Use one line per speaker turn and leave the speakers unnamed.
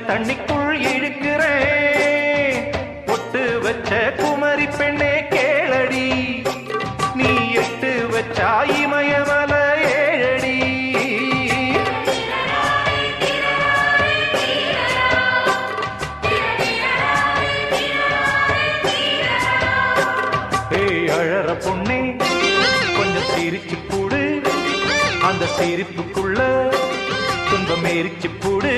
தண்ணிக்குள் இழுக்கிறேன். பொட்டு வச்ச குமரி பெண்ணே கேளடி, நீ எட்டு வச்சா இமயமல ஏழடி. ஏய் அழற பொண்ணே கொஞ்சம் சிரிச்சு கூடு, அந்த சிரிப்புக்குள்ள துன்பம் எரிச்சு கூடு.